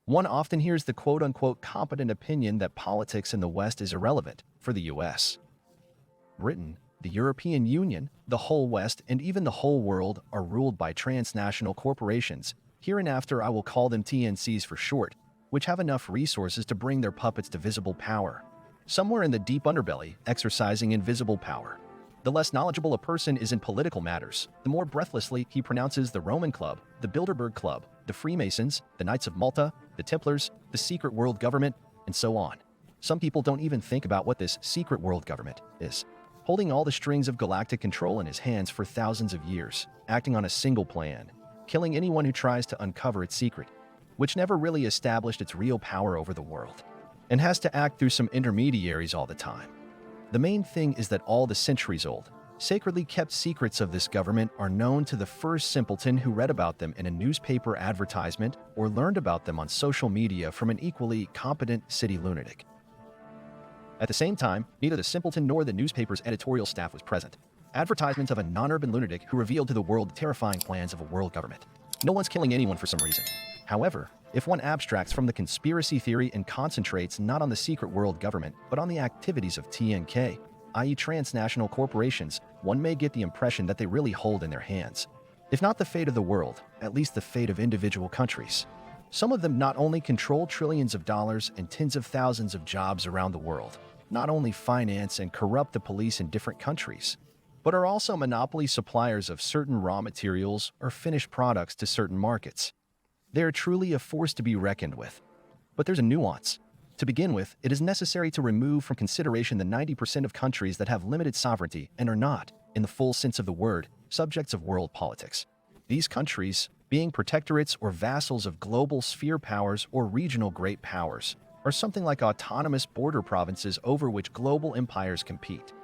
One often hears the quote-unquote competent opinion that politics in the West is irrelevant for the US. Britain, the European Union, the whole West, and even the whole world are ruled by transnational corporations. Hereinafter I will call them TNCs for short, which have enough resources to bring their puppets to visible power. Somewhere in the deep underbelly, exercising invisible power. The less knowledgeable a person is in political matters, the more breathlessly he pronounces the Roman Club, the Bilderberg Club, the Freemasons, the Knights of Malta, the Templars, the secret world government, and so on. Some people don't even think about what this secret world government is. Holding all the strings of galactic control in his hands for thousands of years, acting on a single plan, killing anyone who tries to uncover its secret, which never really established its real power over the world, and has to act through some intermediaries all the time. The main thing is that all the centuries-old, sacredly kept secrets of this government are known to the first simpleton who read about them in a newspaper advertisement or learned about them on social media from an equally competent city lunatic. At the same time, neither the simpleton nor the newspaper's editorial staff was present. Advertisements of a non-urban lunatic who revealed to the world the terrifying plans of a world government. No one's killing anyone for some reason. However, if one abstracts from the conspiracy theory and concentrates not on the secret world government, but on the activities of TNK, i.e. transnational corporations, one may get the impression that they really hold in their hands, if not the fate of the world, at least the fate of individual countries. Some of them not only control trillions of dollars and tens of thousands of jobs around the world, not only finance and corrupt the police in different countries, but are also monopoly suppliers of certain raw materials or finished products to certain markets. They are truly a force to be reckoned with. But there's a nuance. To begin with, it is necessary to remove from consideration the 90% of countries that have limited sovereignty and are not, in the full sense of the word, subjects of world politics. These countries, being protectorates or vassals of global sphere powers or regional great powers, are something like autonomous border provinces over which global empires compete.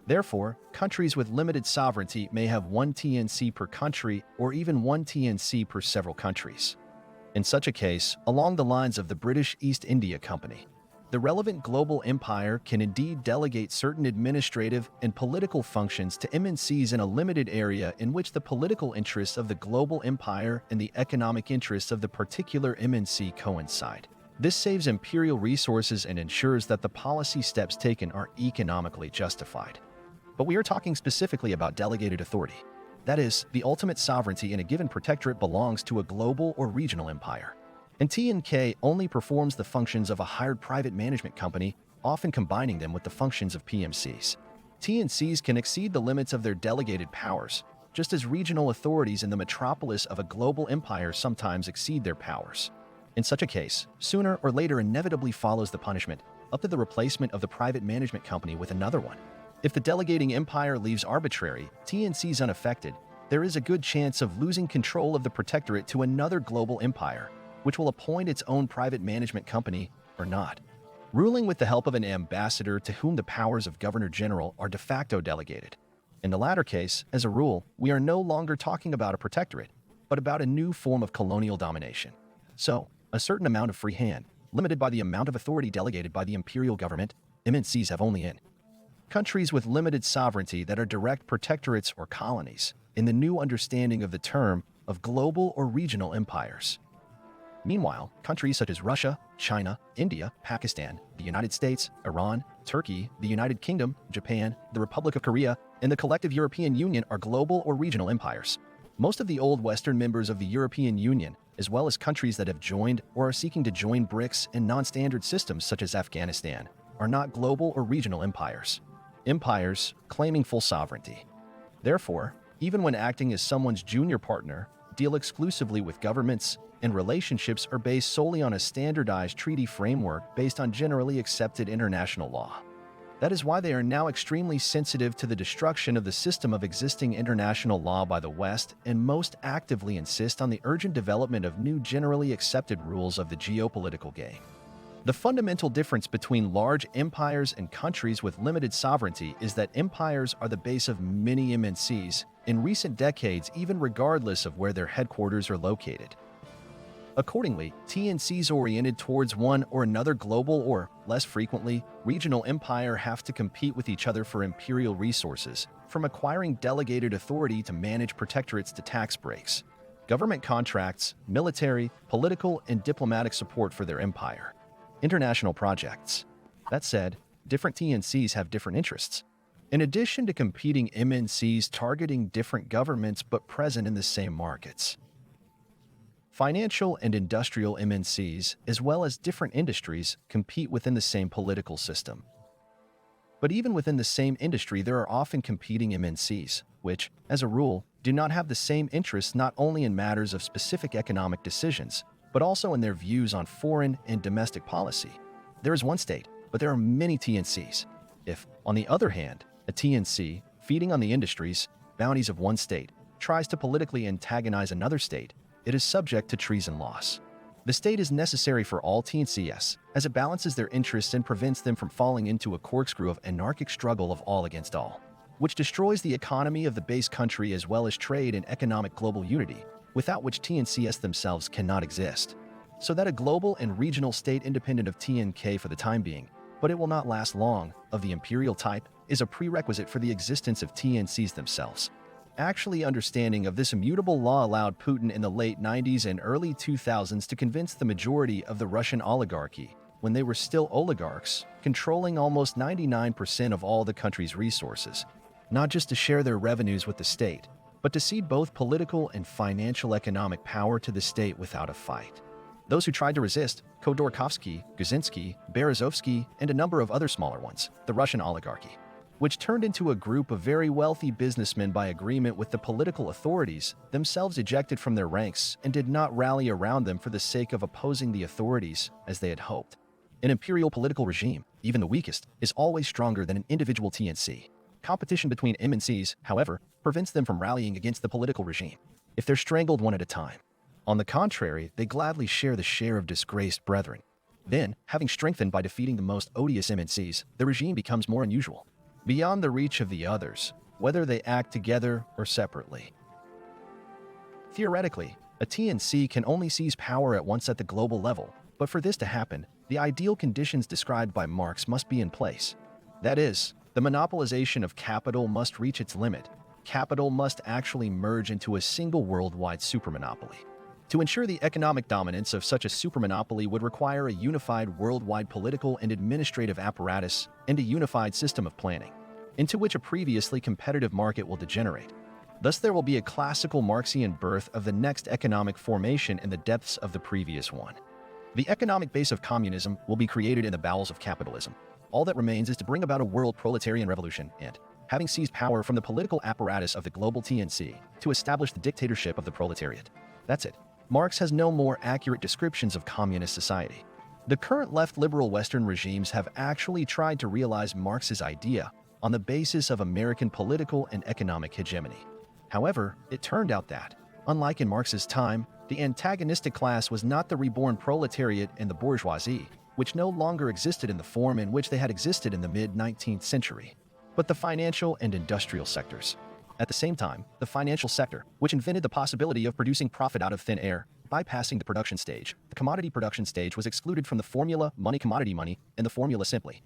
Therefore, countries with limited sovereignty may have one TNC per country or even one TNC per several countries. In such a case, along the lines of the British East India Company, the relevant global empire can indeed delegate certain administrative and political functions to MNCs in a limited area in which the political interests of the global empire and the economic interests of the particular MNC coincide. This saves imperial resources and ensures that the policy steps taken are economically justified. But we are talking specifically about delegated authority. That is, the ultimate sovereignty in a given protectorate belongs to a global or regional empire. And TNK only performs the functions of a hired private management company, often combining them with the functions of PMCs. TNCs can exceed the limits of their delegated powers, just as regional authorities in the metropolis of a global empire sometimes exceed their powers. In such a case, sooner or later inevitably follows the punishment, up to the replacement of the private management company with another one. If the delegating empire leaves arbitrary, TNCs unaffected, there is a good chance of losing control of the protectorate to another global empire, which will appoint its own private management company or not, ruling with the help of an ambassador to whom the powers of governor-general are de facto delegated. In the latter case, as a rule, we are no longer talking about a protectorate, but about a new form of colonial domination. So, a certain amount of free hand, limited by the amount of authority delegated by the imperial government, MNCs have only in countries with limited sovereignty that are direct protectorates or colonies, in the new understanding of the term of global or regional empires. Meanwhile, countries such as Russia, China, India, Pakistan, the United States, Iran, Turkey, the United Kingdom, Japan, the Republic of Korea, and the collective European Union are global or regional empires. Most of the old Western members of the European Union, as well as countries that have joined or are seeking to join BRICS and non-standard systems such as Afghanistan, are not global or regional empires. Empires claiming full sovereignty. Therefore, even when acting as someone's junior partner, deal exclusively with governments, and relationships are based solely on a standardized treaty framework based on generally accepted international law. That is why they are now extremely sensitive to the destruction of the system of existing international law by the West and most actively insist on the urgent development of new generally accepted rules of the geopolitical game. The fundamental difference between large empires and countries with limited sovereignty is that empires are the base of many MNCs, in recent decades even regardless of where their headquarters are located. Accordingly, TNCs oriented towards one or another global or, less frequently, regional empire have to compete with each other for imperial resources, from acquiring delegated authority to manage protectorates to tax breaks. government contracts, military, political, and diplomatic support for their empire. International projects. That said, different TNCs have different interests. In addition to competing MNCs targeting different governments but present in the same markets. Financial and industrial MNCs, as well as different industries, compete within the same political system. But even within the same industry, there are often competing MNCs, which, as a rule, do not have the same interests not only in matters of specific economic decisions, but also in their views on foreign and domestic policy. There is one state, but there are many TNCs. If, on the other hand, a TNC, feeding on the industries, bounties of one state, tries to politically antagonize another state, it is subject to treason laws. The state is necessary for all TNCs, as it balances their interests and prevents them from falling into a corkscrew of anarchic struggle of all against all, which destroys the economy of the base country as well as trade and economic global unity, without which TNCs themselves cannot exist. So that a global and regional state independent of TNK for the time being, but it will not last long, of the imperial type, is a prerequisite for the existence of TNCs themselves. Actually, understanding of this immutable law allowed Putin in the late 90s and early 2000s to convince the majority of the Russian oligarchy, when they were still oligarchs, controlling almost 99% of all the country's resources, not just to share their revenues with the state, but to cede both political and financial economic power to the state without a fight. Those who tried to resist, Khodorkovsky, Guzinski, Berezovsky, and a number of other smaller ones, the Russian oligarchy, which turned into a group of very wealthy businessmen by agreement with the political authorities, themselves ejected from their ranks and did not rally around them for the sake of opposing the authorities as they had hoped. An imperial political regime, even the weakest, is always stronger than an individual TNC. Competition between MNCs, however, prevents them from rallying against the political regime, if they're strangled one at a time. On the contrary, they gladly share the share of disgraced brethren. Then, having strengthened by defeating the most odious MNCs, the regime becomes more unusual, beyond the reach of the others, whether they act together or separately. Theoretically, a TNC can only seize power at once at the global level, but for this to happen, the ideal conditions described by Marx must be in place. That is, the monopolization of capital must reach its limit. Capital must actually merge into a single worldwide supermonopoly. To ensure the economic dominance of such a supermonopoly would require a unified worldwide political and administrative apparatus and a unified system of planning, into which a previously competitive market will degenerate. Thus there will be a classical Marxian birth of the next economic formation in the depths of the previous one. The economic base of communism will be created in the bowels of capitalism. All that remains is to bring about a world proletarian revolution and, having seized power from the political apparatus of the global TNC, to establish the dictatorship of the proletariat. That's it. Marx has no more accurate descriptions of communist society. The current left-liberal Western regimes have actually tried to realize Marx's idea on the basis of American political and economic hegemony. However, it turned out that, unlike in Marx's time, the antagonistic class was not the reborn proletariat and the bourgeoisie, which no longer existed in the form in which they had existed in the mid-19th century, but the financial and industrial sectors. At the same time, the financial sector, which invented the possibility of producing profit out of thin air, bypassing the production stage, the commodity production stage was excluded from the formula money-commodity money, and the formula simply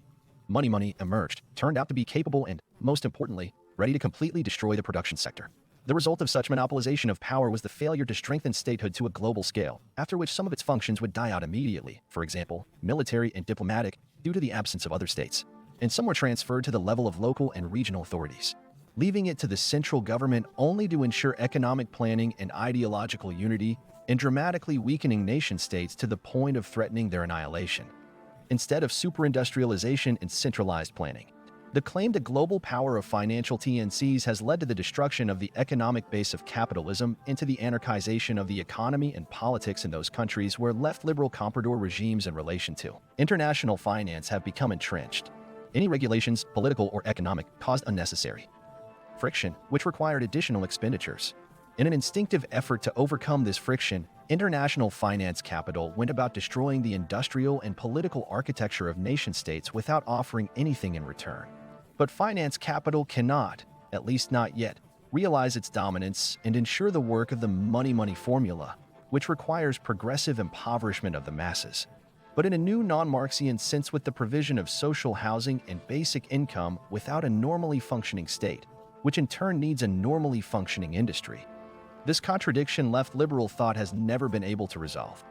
money emerged, turned out to be capable and, most importantly, ready to completely destroy the production sector. The result of such monopolization of power was the failure to strengthen statehood to a global scale, after which some of its functions would die out immediately, for example, military and diplomatic, due to the absence of other states, and some were transferred to the level of local and regional authorities, leaving it to the central government only to ensure economic planning and ideological unity, and dramatically weakening nation-states to the point of threatening their annihilation. Instead of superindustrialization and centralized planning, the claim to global power of financial TNCs has led to the destruction of the economic base of capitalism and to the anarchization of the economy and politics in those countries where left-liberal comprador regimes in relation to international finance have become entrenched. Any regulations, political or economic, caused unnecessary friction, which required additional expenditures. In an instinctive effort to overcome this friction, international finance capital went about destroying the industrial and political architecture of nation-states without offering anything in return. But finance capital cannot, at least not yet, realize its dominance and ensure the work of the money formula, which requires progressive impoverishment of the masses, but in a new non-Marxian sense with the provision of social housing and basic income without a normally functioning state, which in turn needs a normally functioning industry. This contradiction left liberal thought has never been able to resolve.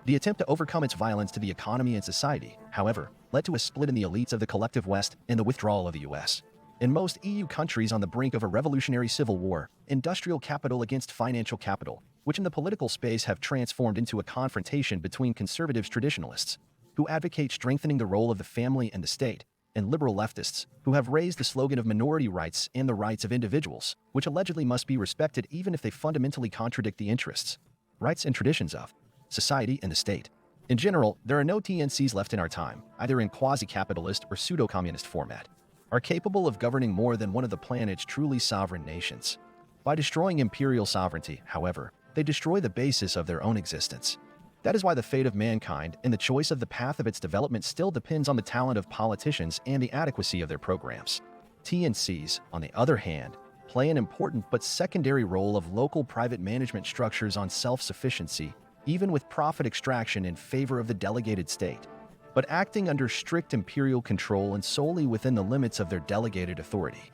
The attempt to overcome its violence to the economy and society, however, led to a split in the elites of the collective West and the withdrawal of the US. In most EU countries on the brink of a revolutionary civil war, industrial capital against financial capital, which in the political space have transformed into a confrontation between conservatives traditionalists, who advocate strengthening the role of the family and the state, and liberal leftists, who have raised the slogan of minority rights and the rights of individuals, which allegedly must be respected even if they fundamentally contradict the interests, rights and traditions of society and the state. In general, there are no TNCs left in our time, either in quasi-capitalist or pseudo-communist format, are capable of governing more than one of the planet's truly sovereign nations. By destroying imperial sovereignty, however, they destroy the basis of their own existence. That is why the fate of mankind and the choice of the path of its development still depends on the talent of politicians and the adequacy of their programs. TNCs, on the other hand, play an important but secondary role of local private management structures on self-sufficiency, even with profit extraction in favor of the delegated state, but acting under strict imperial control and solely within the limits of their delegated authority.